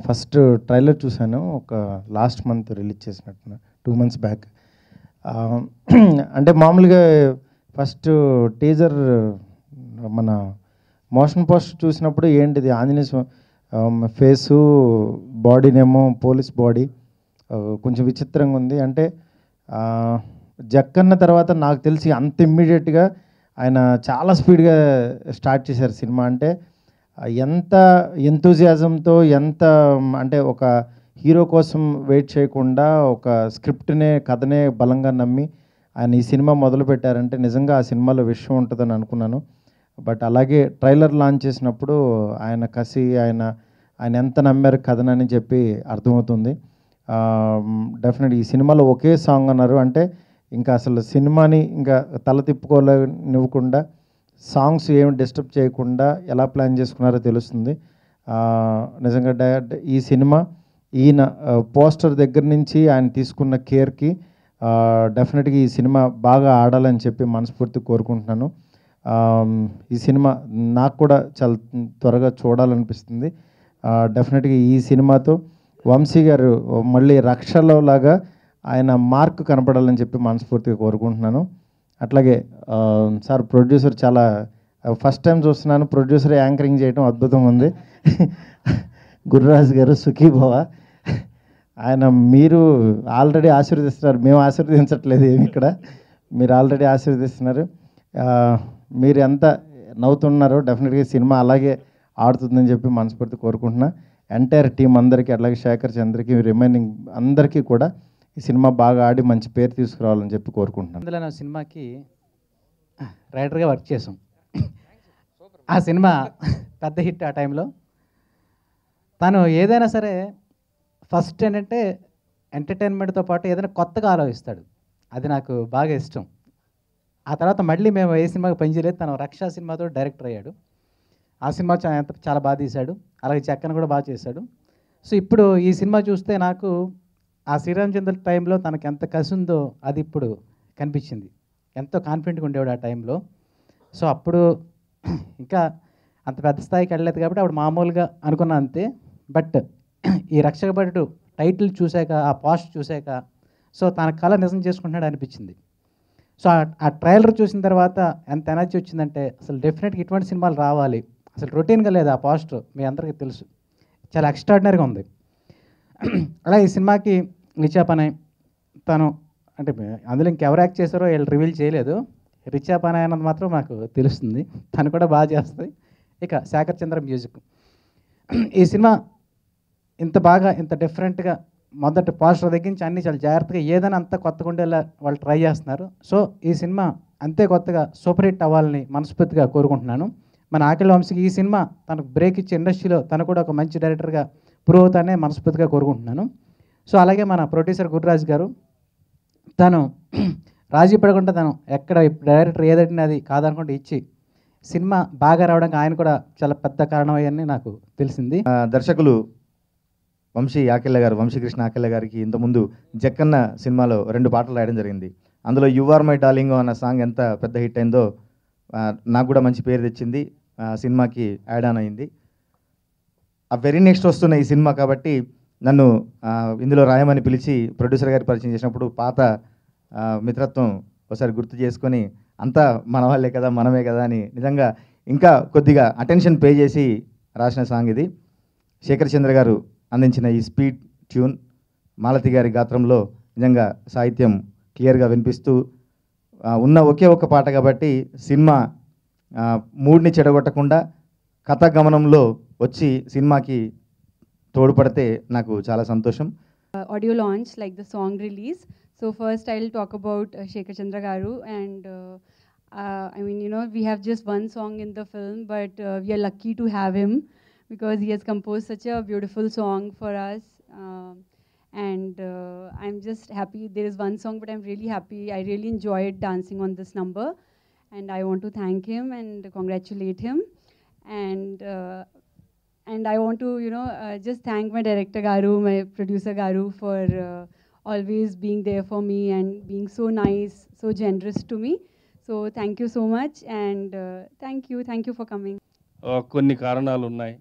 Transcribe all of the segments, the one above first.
First trailer చూశాను ఒక last month release చేసినట్టు 2 months బ్యాక్. అంటే మామూలుగా ఫస్ట్ టీజర్ మన మోషన్ పోస్టర్ చూసినప్పుడు ఏంటిది ఆంజనేయ ఫేసు బాడీనేమో పోలీస్ బాడీ కొంచెం విచిత్రంగా ఉంది. అంటే జక్కన్న తర్వాత నాకు తెలిసి అంత ఇమ్మీడియట్గా ఆయన చాలా స్పీడ్గా స్టార్ట్ చేశారు సినిమా. అంటే ఎంత ఎంతూజియాజంతో ఎంత అంటే ఒక హీరో కోసం వెయిట్ చేయకుండా ఒక స్క్రిప్ట్నే కథనే బలంగా నమ్మి ఆయన ఈ సినిమా మొదలుపెట్టారంటే నిజంగా ఆ సినిమాలో విషయం ఉంటుందని అనుకున్నాను. బట్ అలాగే ట్రైలర్ లాంచ్ చేసినప్పుడు ఆయన కసి ఆయన ఎంత నమ్మారు కథనని చెప్పి అర్థమవుతుంది. డెఫినెట్ ఈ సినిమాలో ఒకే సాంగ్ అన్నారు అంటే ఇంకా అసలు సినిమాని ఇంకా తల తిప్పుకోలేనివ్వకుండా సాంగ్స్ ఏమి డిస్టర్బ్ చేయకుండా ఎలా ప్లాన్ చేసుకున్నారో తెలుస్తుంది. నిజంగా ఈ సినిమా ఈయన పోస్టర్ దగ్గర నుంచి ఆయన తీసుకున్న కేర్కి డెఫినెట్గా ఈ సినిమా బాగా ఆడాలని చెప్పి మనస్ఫూర్తి కోరుకుంటున్నాను. ఈ సినిమా నాకు కూడా చాలా త్వరగా చూడాలనిపిస్తుంది. డెఫినెట్గా ఈ సినిమాతో వంశీ గారు మళ్ళీ రక్షలో లాగా ఆయన మార్క్ కనపడాలని చెప్పి మనస్ఫూర్తిగా కోరుకుంటున్నాను. అట్లాగే సార్ ప్రొడ్యూసర్ చాలా ఫస్ట్ టైం చూస్తున్నాను, ప్రొడ్యూసర్ యాంకరింగ్ చేయడం అద్భుతంగా ఉంది. గురురాజు గారు సుఖీభవ. ఆయన మీరు ఆల్రెడీ ఆశీర్వదిస్తున్నారు, మేము ఆశీర్వదించట్లేదు ఏమి ఇక్కడ, మీరు ఆల్రెడీ ఆశీర్వదిస్తున్నారు. మీరు ఎంత నవ్వుతున్నారో డెఫినెట్గా సినిమా అలాగే ఆడుతుందని చెప్పి మనస్ఫూర్తి కోరుకుంటున్నా. ఎంటైర్ టీం అందరికీ అట్లాగే శేఖర్ చంద్రకి రిమైనింగ్ అందరికీ కూడా ఈ సినిమా బాగా ఆడి మంచి పేరు తీసుకురావాలని చెప్పి కోరుకుంటున్నాను. అందులో నా సినిమాకి రైటర్గా వర్క్ చేసాం. ఆ సినిమా పెద్ద హిట్ ఆ టైంలో. తను ఏదైనా సరే ఫస్ట్ ఏంటంటే ఎంటర్టైన్మెంట్తో పాటు ఏదైనా కొత్తగా ఆలోచిస్తాడు, అది నాకు బాగా ఇష్టం. ఆ తర్వాత మళ్ళీ మేము ఏ సినిమాకి పనిచేయలేదు, తను రక్షా సినిమాతో డైరెక్టర్ అయ్యాడు. ఆ సినిమా చాలా బాగా తీశాడు, అలాగే చెక్కను కూడా బాగా చేశాడు. సో ఇప్పుడు ఈ సినిమా చూస్తే నాకు ఆ శ్రీరామచంద్ర టైంలో తనకు ఎంత కసి ఉందో అది ఇప్పుడు కనిపించింది. ఎంతో కాన్ఫిడెంట్గా ఉండేవాడు ఆ టైంలో. సో అప్పుడు ఇంకా అంత పెద్ద స్థాయికి వెళ్ళలేదు కాబట్టి అప్పుడు మామూలుగా అనుకున్నా అంతే. బట్ ఈ రక్షకభటుడు టైటిల్ చూశాక, ఆ పోస్ట్ చూశాక సో తన కళ నిజం చేసుకుంటున్నాడు అనిపించింది. సో ఆ ట్రైలర్ చూసిన తర్వాత ఎంత ఎనర్జీ వచ్చిందంటే అసలు డెఫినెట్గా ఇటువంటి సినిమాలు రావాలి. అసలు రొటీన్గా లేదు ఆ పోస్టర్, మీ అందరికీ తెలుసు, చాలా ఎక్స్ట్రాడినరీగా ఉంది. అలా ఈ సినిమాకి రిచా పనాయ్ తను అంటే అందులో ఇంకెవరు యాక్ట్ చేశారో వీళ్ళు రివీల్ చేయలేదు. రిచా పనాయ్ అన్నది మాత్రం మాకు తెలుస్తుంది, తను కూడా బాగా చేస్తుంది. ఇక శేఖర్ చంద్ర మ్యూజిక్. ఈ సినిమా ఇంత బాగా ఇంత డిఫరెంట్గా మొదటి పోస్టర్ దగ్గర నుంచి అన్నీ చాలా జాగ్రత్తగా ఏదైనా అంత కొత్తగా ఉండేలా వాళ్ళు ట్రై చేస్తున్నారు. సో ఈ సినిమా అంతే కొత్తగా సూపర్ హిట్ అవ్వాలని మనస్ఫూర్తిగా కోరుకుంటున్నాను. మన ఆకిళ్ళ వంశీకి ఈ సినిమా తనకు బ్రేక్ ఇచ్చే ఇండస్ట్రీలో తను కూడా ఒక మంచి డైరెక్టర్గా ప్రూవ్ అవుతానే మనస్ఫూర్తిగా కోరుకుంటున్నాను. సో అలాగే మన ప్రొడ్యూసర్ గురురాజు గారు, తను రాజీ పడకుండా తను ఎక్కడ డైరెక్టర్ ఏదైనా అది కాదనుకుంటే ఇచ్చి సినిమా బాగా రావడానికి ఆయన కూడా చాలా పెద్ద కారణం అయ్యని నాకు తెలిసింది. దర్శకులు వంశీకృష్ణ ఆకిళ్ళ గారికి ఇంతకుముందు జక్కన్న సినిమాలో 2 పాటలు రాయడం జరిగింది. అందులో యు ఆర్ మై డార్లింగ్ అన్న సాంగ్ ఎంత పెద్ద హిట్ అయిందో నాకు కూడా మంచి పేరు తెచ్చింది, సినిమాకి యాడ్ ఆన్ అయింది. ఆ వెరీ నెక్స్ట్ వస్తున్న ఈ సినిమా కాబట్టి నన్ను ఇందులో రాయమని పిలిచి ప్రొడ్యూసర్ గారికి పరిచయం చేసినప్పుడు పాత మిత్రత్వం ఒకసారి గుర్తు చేసుకొని అంతా మన వాళ్ళే కదా మనమే కదా అని నిజంగా ఇంకా కొద్దిగా అటెన్షన్ పే చేసి రాసిన సాంగ్ ఇది. శేఖర్ చంద్ర గారు అందించిన ఈ స్పీడ్ ట్యూన్ మాలతి గారి గాత్రంలో నిజంగా సాహిత్యం క్లియర్గా వినిపిస్తూ ఉన్న ఒకే ఒక్క పాట కాబట్టి సినిమా మూడ్ని చెడగొట్టకుండా కథ గమనంలో వచ్చి సినిమాకి తోడ్పడితే నాకు చాలా సంతోషం. Audio launch like the song release. So first I'll talk about Shekhar Chandra Garu, and I mean, you know, we have just one song in the film, but we are lucky to have him because he has composed such a beautiful song for us. And I'm just happy. There is one song, but I'm really happy. I really enjoyed dancing on this number, and I want to thank him and congratulate him. And I want to, you know, just thank my director Garu, my producer Garu for always being there for me and being so nice, so generous to me. So thank you so much, and thank you for coming. కొన్ని కారణాలు ఉన్నాయి.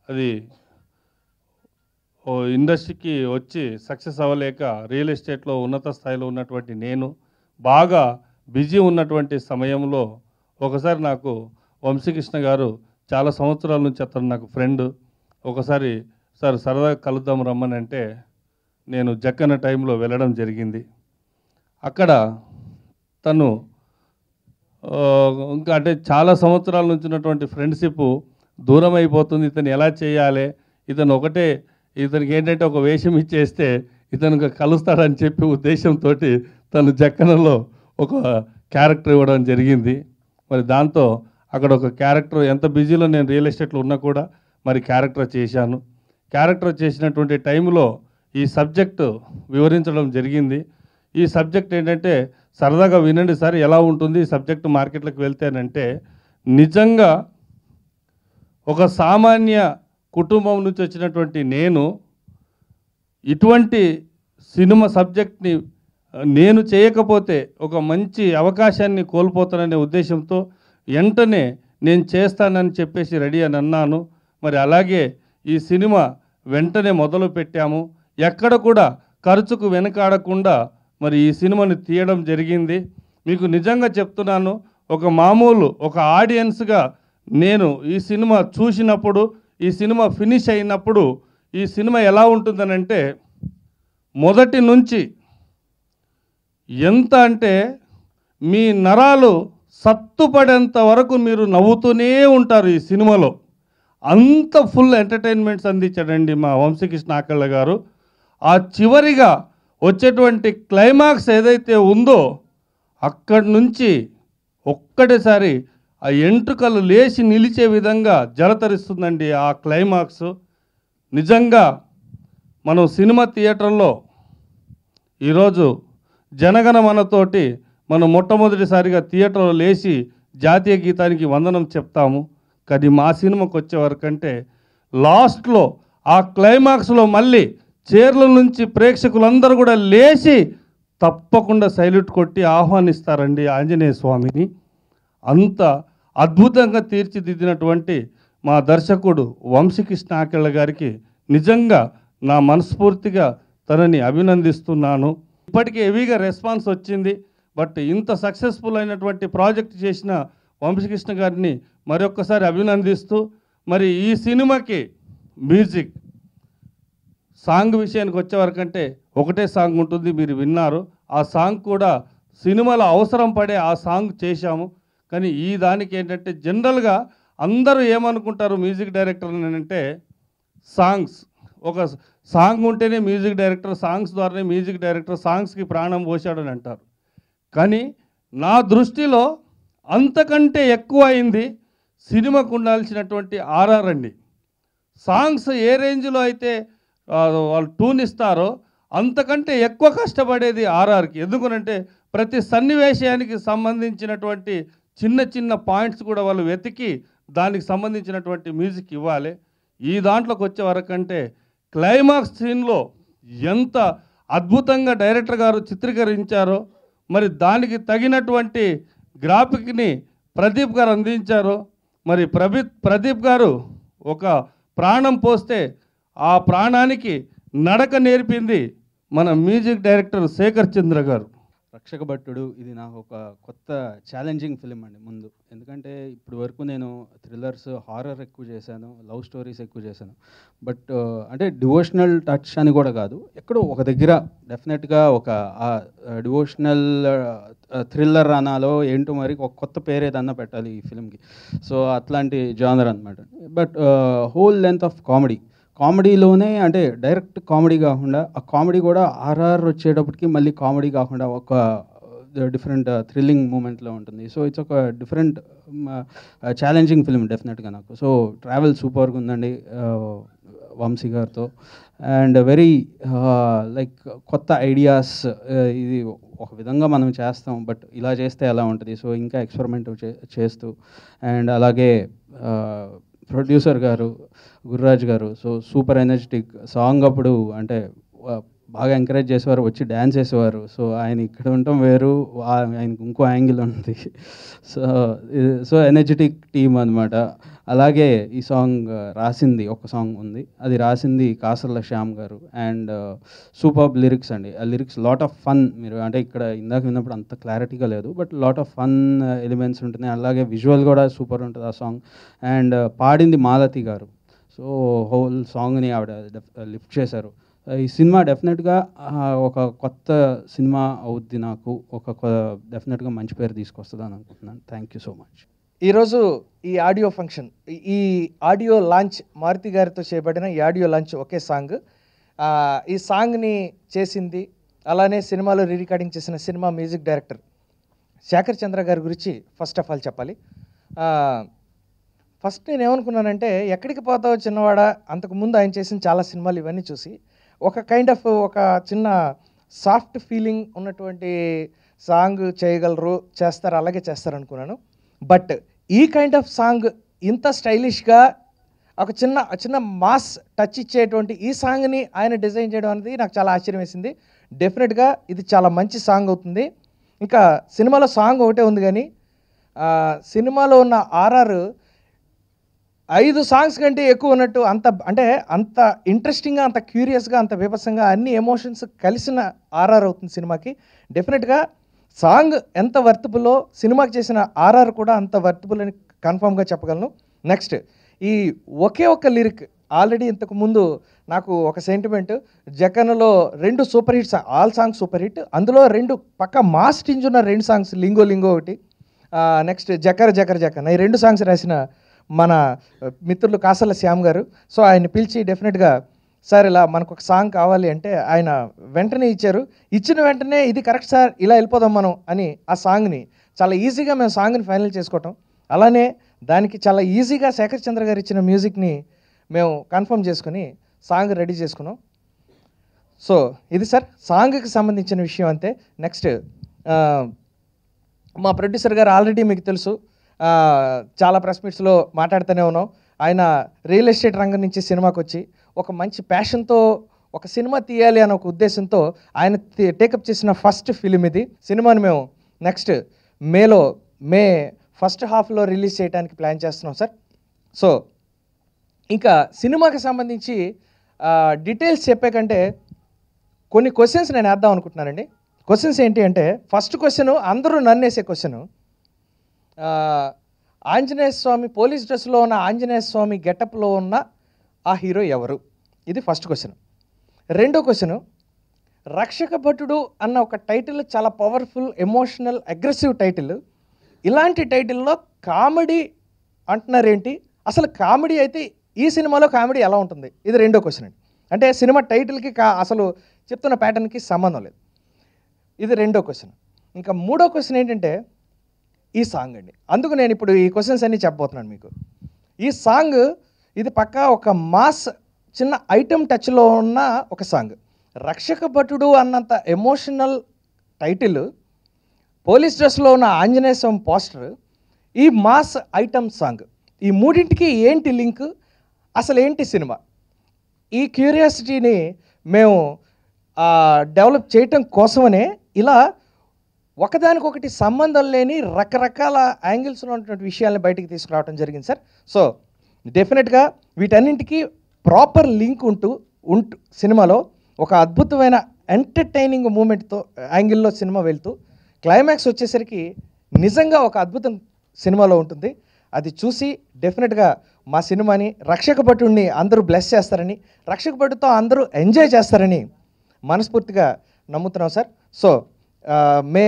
అది ఇండస్ట్రీకి వచ్చి success అవ్వలేక real ఎస్టేట్లో ఉన్నత స్థాయిలో ఉన్నటువంటి నేను బాగా బిజీ ఉన్నటువంటి సమయంలో ఒకసారి నాకు వంశీకృష్ణ గారు చాలా సంవత్సరాల నుంచి అతను నాకు ఫ్రెండ్. ఒకసారి సార్ సరదాగా కలుద్దాం రమ్మని అంటే నేను జక్కన్న టైంలో వెళ్ళడం జరిగింది. అక్కడ తను ఇంకా అంటే చాలా సంవత్సరాల నుంచి ఉన్నటువంటి ఫ్రెండ్షిప్ దూరం అయిపోతుంది. ఇతను ఎలా చేయాలి, ఇతనికి ఏంటంటే ఒక వేషం ఇచ్చేస్తే ఇతను కలుస్తాడని చెప్పి ఉద్దేశంతో తను జక్కనలో ఒక క్యారెక్టర్ ఇవ్వడం జరిగింది. మరి దాంతో అక్కడ ఒక క్యారెక్టర్, ఎంత బిజీలో నేను రియల్ ఎస్టేట్లో ఉన్నా కూడా మరి క్యారెక్టర్ చేశాను. క్యారెక్టర్ చేసినటువంటి టైంలో ఈ సబ్జెక్టు వివరించడం జరిగింది. ఈ సబ్జెక్ట్ ఏంటంటే సరదాగా వినండి సార్ ఎలా ఉంటుంది ఈ సబ్జెక్టు మార్కెట్లోకి వెళ్తేనంటే, నిజంగా ఒక సామాన్య కుటుంబం నుంచి వచ్చినటువంటి నేను ఇటువంటి సినిమా సబ్జెక్ట్ని నేను చేయకపోతే ఒక మంచి అవకాశాన్ని కోల్పోతాననే ఉద్దేశంతో వెంటనే నేను చేస్తానని చెప్పేసి రెడీ అని అన్నాను. మరి అలాగే ఈ సినిమా వెంటనే మొదలు పెట్టాము. ఎక్కడ కూడా ఖర్చుకు వెనకాడకుండా మరి ఈ సినిమాని తీయడం జరిగింది. మీకు నిజంగా చెప్తున్నాను, ఒక ఆడియన్స్గా నేను ఈ సినిమా చూసినప్పుడు, ఈ సినిమా ఫినిష్ అయినప్పుడు ఈ సినిమా ఎలా ఉంటుందనంటే, మొదటి నుంచి ఎంత అంటే మీ నరాలు సత్తుపడేంత వరకు మీరు నవ్వుతూనే ఉంటారు ఈ సినిమాలో. అంత ఫుల్ ఎంటర్టైన్మెంట్స్ అందించాడండి మా వంశీకృష్ణ ఆకళ్ళ గారు. ఆ చివరిగా వచ్చేటువంటి క్లైమాక్స్ ఏదైతే ఉందో అక్కడి నుంచి ఒక్కటేసారి ఆ ఎంట్రుకలు లేచి నిలిచే విధంగా జలతరిస్తుందండి ఆ క్లైమాక్స్. నిజంగా మనం సినిమా థియేటర్లో ఈరోజు జనగణమనతోటి మనం మొట్టమొదటిసారిగా థియేటర్లో లేచి జాతీయ గీతానికి వందనం చెప్తాము. కానీ మా సినిమాకి వచ్చే వరకంటే లాస్ట్లో ఆ క్లైమాక్స్లో మళ్ళీ చైర్ల నుంచి ప్రేక్షకులందరూ కూడా లేచి తప్పకుండా సైల్యూట్ కొట్టి ఆహ్వానిస్తారండి ఆంజనేయ స్వామిని. అంత అద్భుతంగా తీర్చిదిద్దినటువంటి మా దర్శకుడు వంశీకృష్ణ ఆకెళ్ళ గారికి నిజంగా నా మనస్ఫూర్తిగా తనని అభినందిస్తున్నాను. ఇప్పటికే హెవీగా రెస్పాన్స్ వచ్చింది. బట్ ఇంత సక్సెస్ఫుల్ అయినటువంటి ప్రాజెక్ట్ చేసిన వంశీకృష్ణ గారిని మరొక్కసారి అభినందిస్తూ, మరి ఈ సినిమాకి మ్యూజిక్ సాంగ్ విషయానికి వచ్చేవరకంటే ఒకటే సాంగ్ ఉంటుంది, మీరు విన్నారు. ఆ సాంగ్ కూడా సినిమాలో అవసరం పడే ఆ సాంగ్ చేశాము. కానీ ఈ దానికి ఏంటంటే జనరల్గా అందరూ ఏమనుకుంటారు మ్యూజిక్ డైరెక్టర్ అంటే, ఒక సాంగ్ ఉంటేనే మ్యూజిక్ డైరెక్టర్, సాంగ్స్ ద్వారానే మ్యూజిక్ డైరెక్టర్ సాంగ్స్కి ప్రాణం పోశాడని అంటారు. కానీ నా దృష్టిలో అంతకంటే ఎక్కువ అయింది సినిమాకు ఉండాల్సినటువంటి ఆర్ఆర్ అండి. సాంగ్స్ ఏ రేంజ్లో అయితే వాళ్ళు ట్యూన్ ఇస్తారో అంతకంటే ఎక్కువ కష్టపడేది ఆర్ఆర్కి. ఎందుకనంటే ప్రతి సన్నివేశానికి సంబంధించినటువంటి చిన్న చిన్న పాయింట్స్ కూడా వాళ్ళు వెతికి దానికి సంబంధించినటువంటి మ్యూజిక్ ఇవ్వాలి. ఈ దాంట్లోకి వచ్చే వరకంటే క్లైమాక్స్ సీన్లో ఎంత అద్భుతంగా డైరెక్టర్ గారు చిత్రీకరించారో, మరి దానికి తగినటువంటి గ్రాఫిక్ని ప్రదీప్ గారు అందించారో, మరి ప్రదీప్ గారు ఒక ప్రాణం పోస్తే ఆ ప్రాణానికి నడక నేర్పింది మన మ్యూజిక్ డైరెక్టర్ శేఖర్ చంద్ర గారు. రక్షక భట్టుడు ఇది నాకు ఒక కొత్త ఛాలెంజింగ్ ఫిలిం అండి ముందు. ఎందుకంటే ఇప్పుడు వరకు నేను థ్రిల్లర్స్, హారర్ ఎక్కువ చేశాను, లవ్ స్టోరీస్ ఎక్కువ చేశాను. బట్ అంటే డివోషనల్ టచ్ అని కూడా కాదు, ఎక్కడో ఒక దగ్గర డెఫినెట్గా ఒక డివోషనల్ థ్రిల్లర్ అనాలో ఏంటో మరి ఒక కొత్త పేరు ఏదన్నా పెట్టాలి ఈ ఫిలింకి. సో అట్లాంటి జానర్ అనమాట. బట్ హోల్ లెంత్ ఆఫ్ కామెడీలోనే అంటే డైరెక్ట్ కామెడీ కాకుండా ఆ కామెడీ కూడా ఆర్ఆర్ వచ్చేటప్పటికి మళ్ళీ కామెడీ కాకుండా ఒక డిఫరెంట్ థ్రిల్లింగ్ మూమెంట్లో ఉంటుంది. సో ఇట్స్ ఒక డిఫరెంట్ ఛాలెంజింగ్ ఫిల్మ్ డెఫినెట్గా నాకు. సో ట్రావెల్ సూపర్గా ఉందండి వంశీ గారితో. అండ్ వెరీ లైక్ కొత్త ఐడియాస్, ఇది ఒక విధంగా మనం చేస్తాం బట్ ఇలా చేస్తే ఎలా ఉంటుంది, సో ఇంకా ఎక్స్పెరిమెంట్ చేస్తూ. అండ్ అలాగే ప్రొడ్యూసర్ గారు గురురాజ్ గారు, సో సూపర్ ఎనర్జెటిక్ సాంగ్. అప్పుడు అంటే బాగా ఎంకరేజ్ చేసేవారు, వచ్చి డ్యాన్స్ చేసేవారు. సో ఆయన ఇక్కడ ఉండటం వేరు, ఆయనకు ఇంకో యాంగిల్ ఉంది. సో ఎనర్జెటిక్ టీమ్ అనమాట. అలాగే ఈ సాంగ్ రాసింది ఒక సాంగ్ ఉంది, అది రాసింది కాసర్ల శ్యామ్ గారు. అండ్ సూపర్ లిరిక్స్ అండి. ఆ లిరిక్స్ లాట్ ఆఫ్ ఫన్. మీరు అంటే ఇక్కడ ఇందాక విన్నప్పుడు అంత క్లారిటీగా లేదు, but lot of fun elements ఉంటున్నాయి. అలాగే విజువల్ కూడా సూపర్ ఉంటుంది ఆ సాంగ్. అండ్ పాడింది మాలతి గారు. సో హోల్ సాంగ్ని ఆవిడ లిఫ్ట్ చేశారు. ఈ సినిమా డెఫినెట్గా ఒక కొత్త సినిమా అవుద్ది, నాకు డెఫినెట్గా మంచి పేరు తీసుకొస్తుంది అని అనుకుంటున్నాను. Thank you so much. ఈరోజు ఈ ఆడియో ఫంక్షన్, ఈ ఆడియో లాంచ్, మారుతి గారితో చేయబడిన ఈ ఆడియో లాంచ్ ఒకే సాంగ్. ఈ సాంగ్ని చేసింది, అలానే సినిమాలో రీ రికార్డింగ్ చేసిన సినిమా మ్యూజిక్ డైరెక్టర్ శేఖర్ చంద్ర గారి గురించి ఫస్ట్ ఆఫ్ ఆల్ చెప్పాలి. ఫస్ట్ నేను ఏమనుకున్నానంటే, ఎక్కడికి పోతావో చిన్నవాడా, అంతకుముందు ఆయన చేసిన చాలా సినిమాలు ఇవన్నీ చూసి ఒక కైండ్ ఆఫ్ ఒక చిన్న సాఫ్ట్ ఫీలింగ్ ఉన్నటువంటి సాంగ్ చేయగలరు, చేస్తారు, అలాగే చేస్తారు అనుకున్నాను. బట్ ఈ కైండ్ ఆఫ్ సాంగ్ ఇంత స్టైలిష్గా ఒక చిన్న మాస్ టచ్ ఇచ్చేటువంటి ఈ సాంగ్ని ఆయన డిజైన్ చేయడం అనేది నాకు చాలా ఆశ్చర్యం వేసింది. డెఫినెట్గా ఇది చాలా మంచి సాంగ్ అవుతుంది. ఇంకా సినిమాలో సాంగ్ ఒకటే ఉంది, కానీ సినిమాలో ఉన్న ఆర్ఆర్ 5 సాంగ్స్ కంటే ఎక్కువ ఉన్నట్టు, అంత ఇంట్రెస్టింగ్గా, అంత క్యూరియస్గా, అంత బీభత్సంగా అన్ని ఎమోషన్స్ కలిసిన ఆర్ఆర్ అవుతుంది సినిమాకి. డెఫినెట్గా సాంగ్ ఎంత వర్తబుల్లో సినిమాకి చేసిన ఆర్ఆర్ కూడా అంత వర్తబుల్ అని కన్ఫామ్గా చెప్పగలను. నెక్స్ట్, ఈ ఒకే ఒక్క లిరిక్ ఆల్రెడీ ఇంతకు ముందు నాకు ఒక సెంటిమెంట్, జకన్లో 2 super hits, all songs super hit, అందులో 2 పక్క మాస్ టింజ్ ఉన్న 2 సాంగ్స్, లింగో లింగో ఒకటి, నెక్స్ట్ జకర్ జకర్ జకన్, ఈ 2 సాంగ్స్ రాసిన మన మిత్రులు కాసర్ల శ్యామ్ గారు. సో ఆయన్ని పిలిచి డెఫినెట్గా సార్ ఇలా మనకు ఒక సాంగ్ కావాలి అంటే ఆయన వెంటనే ఇచ్చారు. ఇచ్చిన వెంటనే ఇది కరెక్ట్ సార్, ఇలా వెళ్ళిపోదాం మనం అని ఆ సాంగ్ని చాలా ఈజీగా మేము సాంగ్ని ఫైనల్ చేసుకోవటం, అలానే దానికి చాలా ఈజీగా శేఖర్ చంద్ర గారు ఇచ్చిన మ్యూజిక్ని మేము కన్ఫర్మ్ చేసుకుని సాంగ్ రెడీ చేసుకున్నాం. సో ఇది సార్ సాంగ్కి సంబంధించిన విషయం అంతే. నెక్స్ట్, మా ప్రొడ్యూసర్ గారు ఆల్రెడీ మీకు తెలుసు, చాలా ప్రెస్ మీట్స్లో మాట్లాడుతూనే ఉన్నాం. ఆయన రియల్ ఎస్టేట్ రంగం నుంచి సినిమాకి వచ్చి ఒక మంచి ప్యాషన్తో ఒక సినిమా తీయాలి అనే ఒక ఉద్దేశంతో ఆయన టేకప్ చేసిన ఫస్ట్ ఫిలిం ఇది. సినిమాని మేము నెక్స్ట్ మే ఫస్ట్ హాఫ్లో రిలీజ్ చేయడానికి ప్లాన్ చేస్తున్నాం సార్. సో ఇంకా సినిమాకి సంబంధించి డీటెయిల్స్ చెప్పే కంటే కొన్ని క్వశ్చన్స్ నేను వేద్దాం అనుకుంటున్నానండి. క్వశ్చన్స్ ఏంటి అంటే, ఫస్ట్ క్వశ్చన్ అందరూ నన్ను వేసే క్వశ్చను, ఆంజనేయ స్వామి పోలీస్ డ్రెస్లో ఉన్న ఆంజనేయ స్వామి గెటప్లో ఉన్న ఆ హీరో ఎవరు? ఇది ఫస్ట్ క్వశ్చన్. రెండో క్వశ్చను, రక్షక భటుడు అన్న ఒక టైటిల్ చాలా పవర్ఫుల్, ఎమోషనల్, అగ్రెసివ్ టైటిల్. ఇలాంటి టైటిల్లో కామెడీ అంటున్నారేంటి? అసలు కామెడీ అయితే ఈ సినిమాలో కామెడీ ఎలా ఉంటుంది? ఇది రెండో క్వశ్చన్ అండి. అంటే సినిమా టైటిల్కి అసలు చెప్తున్న ప్యాటర్న్కి సంబంధం లేదు. ఇది రెండో క్వశ్చన్. ఇంకా మూడో క్వశ్చన్ ఏంటంటే ఈ సాంగ్ అండి. అందుకు నేను ఇప్పుడు ఈ క్వశ్చన్స్ అన్నీ చెప్పబోతున్నాను మీకు. ఈ సాంగ్ ఇది పక్కా ఒక మాస్ చిన్న ఐటమ్ టచ్లో ఉన్న ఒక సాంగ్. రక్షక భటుడు అన్నంత ఎమోషనల్ టైటిల్, పోలీస్ డ్రెస్లో ఉన్న ఆంజనేయ స్వామి పోస్టర్, ఈ మాస్ ఐటమ్ సాంగ్, ఈ మూడింటికి ఏంటి లింక్? అసలు ఏంటి సినిమా? ఈ క్యూరియాసిటీని మేము డెవలప్ చేయటం కోసమనే ఇలా ఒకదానికొకటి సంబంధం లేని రకరకాల యాంగిల్స్లో ఉన్నటువంటి విషయాల్ని బయటికి తీసుకురావడం జరిగింది సార్. సో డెఫినెట్గా వీటన్నింటికి ప్రాపర్ లింక్ ఉంటూ సినిమాలో ఒక అద్భుతమైన ఎంటర్టైనింగ్ మూమెంట్తో యాంగిల్లో సినిమా వెళ్తూ క్లైమాక్స్ వచ్చేసరికి నిజంగా ఒక అద్భుతం సినిమాలో ఉంటుంది. అది చూసి డెఫినెట్గా మా సినిమాని, రక్షక భటుడిని అందరూ బ్లెస్ చేస్తారని, రక్షక భటుతో అందరూ ఎంజాయ్ చేస్తారని మనస్ఫూర్తిగా నమ్ముతున్నాం సార్. సో మే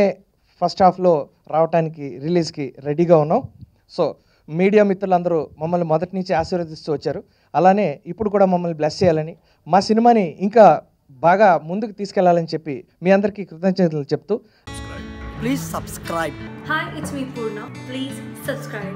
ఫస్ట్ హాఫ్లో రావడానికి రిలీజ్కి రెడీగా ఉన్నాం. సో మీడియా మిత్రులందరూ మమ్మల్ని మొదటి నుంచి ఆశీర్వదిస్తూ వచ్చారు. అలానే ఇప్పుడు కూడా మమ్మల్ని బ్లెస్ చేయాలని, మా సినిమాని ఇంకా బాగా ముందుకు తీసుకెళ్లాలని చెప్పి మీ అందరికీ కృతజ్ఞతలు చెప్తూ Please subscribe. Hi, it's me Purna. Please subscribe.